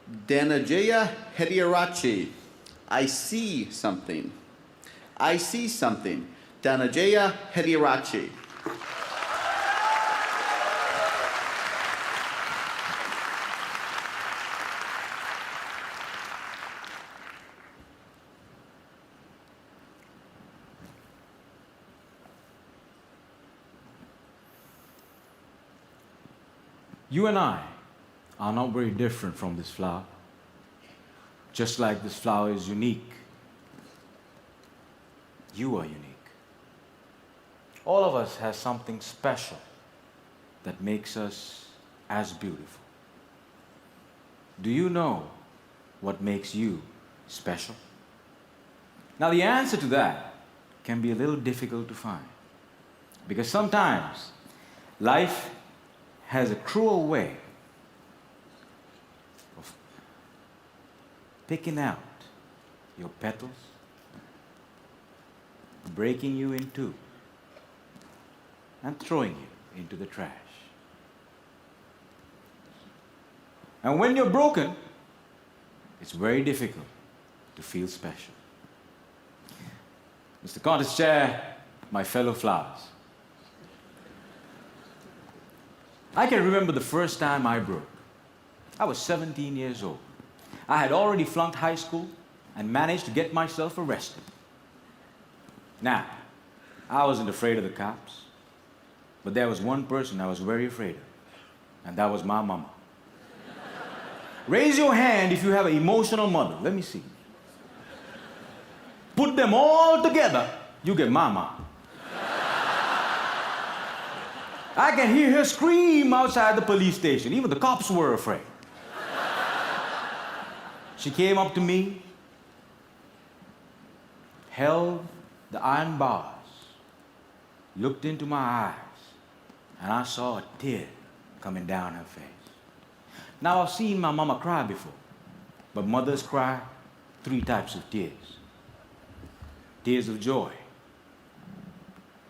Dananjaya Hettiarachchi. I see something. I see something. Dananjaya Hettiarachchi. You and I are not very different from this flower. Just like this flower is unique, you are unique. All of us have something special that makes us as beautiful. Do you know what makes you special? Now, the answer to that can be a little difficult to find, because sometimes life has a cruel way of picking out your petals, breaking you in two, and throwing you into the trash. And when you're broken, it's very difficult to feel special. Mr. Contest Chair, my fellow flowers, I can remember the first time I broke. I was 17 years old. I had already flunked high school and managed to get myself arrested. Now, I wasn't afraid of the cops, but there was one person I was very afraid of, and that was my mama. Raise your hand if you have an emotional mother. Let me see. Put them all together, you get mama. I can hear her scream outside the police station. Even the cops were afraid. She came up to me, held the iron bars, looked into my eyes, and I saw a tear coming down her face. Now, I've seen my mama cry before, but mothers cry 3 types of tears. Tears of joy,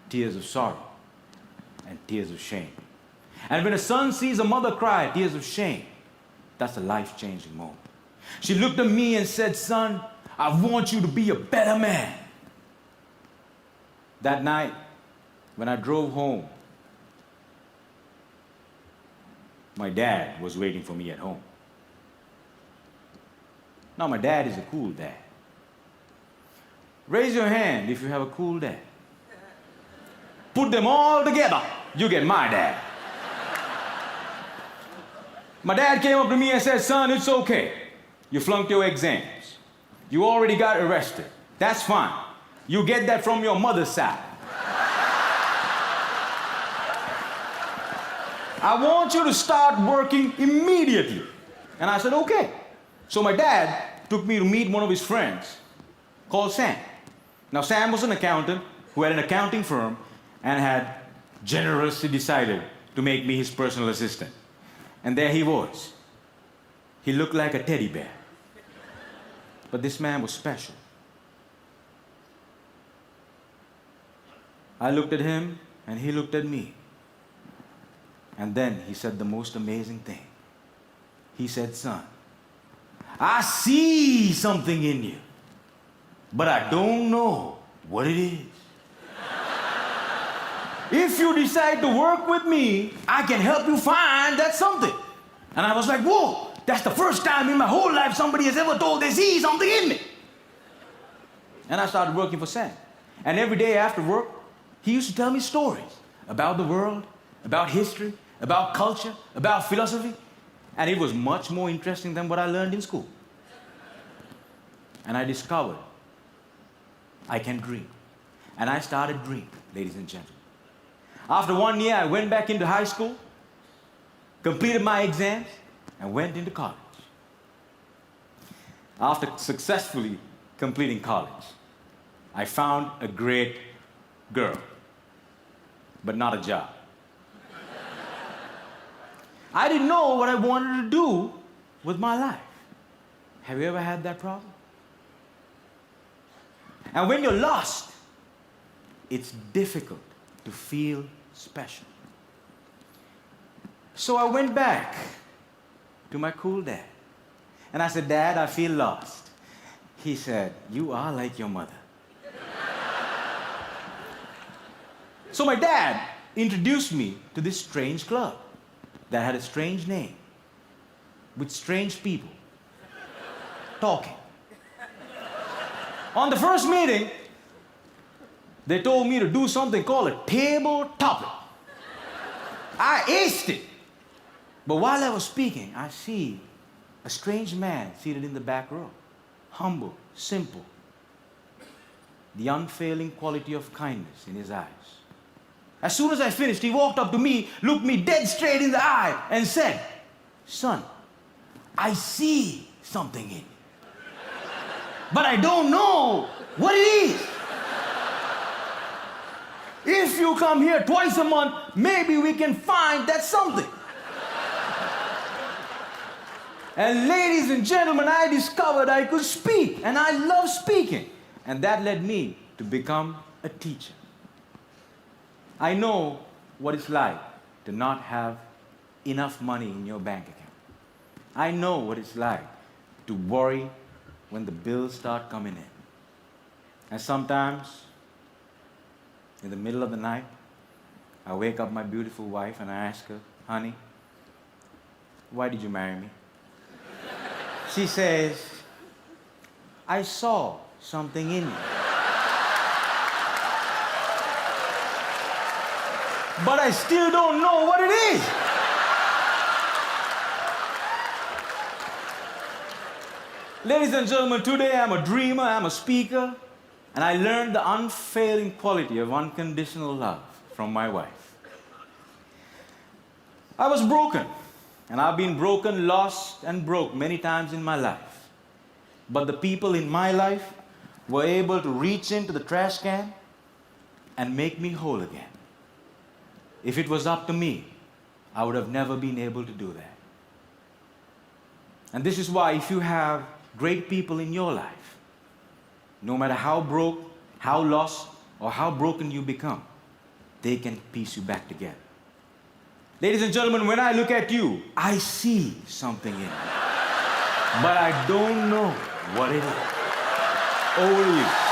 tears of sorrow, and tears of shame. And when a son sees a mother cry tears of shame, that's a life-changing moment. She looked at me and said, "Son, I want you to be a better man." That night, when I drove home, my dad was waiting for me at home. Now, my dad is a cool dad. Raise your hand if you have a cool dad. Put them all together, you get my dad. My dad came up to me and said, "Son, it's okay. You flunked your exams. You already got arrested. That's fine. You get that from your mother's side. I want you to start working immediately." And I said, "Okay." So my dad took me to meet one of his friends called Sam. Now, Sam was an accountant who had an accounting firm and had generously decided to make me his personal assistant. And there he was. He looked like a teddy bear. But this man was special. I looked at him, and he looked at me. And then he said the most amazing thing. He said, "Son, I see something in you, but I don't know what it is. If you decide to work with me, I can help you find that something." And I was like, "Whoa, that's the first time in my whole life somebody has ever told they see something in me." And I started working for Sam. And every day after work, he used to tell me stories about the world, about history, about culture, about philosophy. And it was much more interesting than what I learned in school. And I discovered I can dream. And I started dreaming, ladies and gentlemen. After 1 year, I went back into high school, completed my exams, and went into college. After successfully completing college, I found a great girl, but not a job. I didn't know what I wanted to do with my life. Have you ever had that problem? And when you're lost, it's difficult to feel special. So I went back to my cool dad And I said, Dad, I feel lost. He said, you are like your mother. So my dad introduced me to this strange club that had a strange name, with strange people talking. On the first meeting, they told me to do something called a table topic. I aced it. But while I was speaking, I see a strange man seated in the back row. Humble, simple. The unfailing quality of kindness in his eyes. As soon as I finished, he walked up to me, looked me dead straight in the eye, and said, son, I see something in you. But I don't know what it is. If you come here twice a month, maybe we can find that something. And ladies and gentlemen, I discovered I could speak, and I love speaking. And that led me to become a teacher. I know what it's like to not have enough money in your bank account. I know what it's like to worry when the bills start coming in. And sometimes, in the middle of the night, I wake up my beautiful wife and I ask her, honey, why did you marry me? She says, I saw something in you. But I still don't know what it is. Ladies and gentlemen, today I'm a dreamer, I'm a speaker, and I learned the unfailing quality of unconditional love from my wife. I was broken, and I've been broken, lost, and broke many times in my life. But the people in my life were able to reach into the trash can and make me whole again. If it was up to me, I would have never been able to do that. And this is why if you have great people in your life, no matter how broke, how lost, or how broken you become, they can piece you back together. Ladies and gentlemen, when I look at you, I see something in you. But I don't know what it is. Over to you.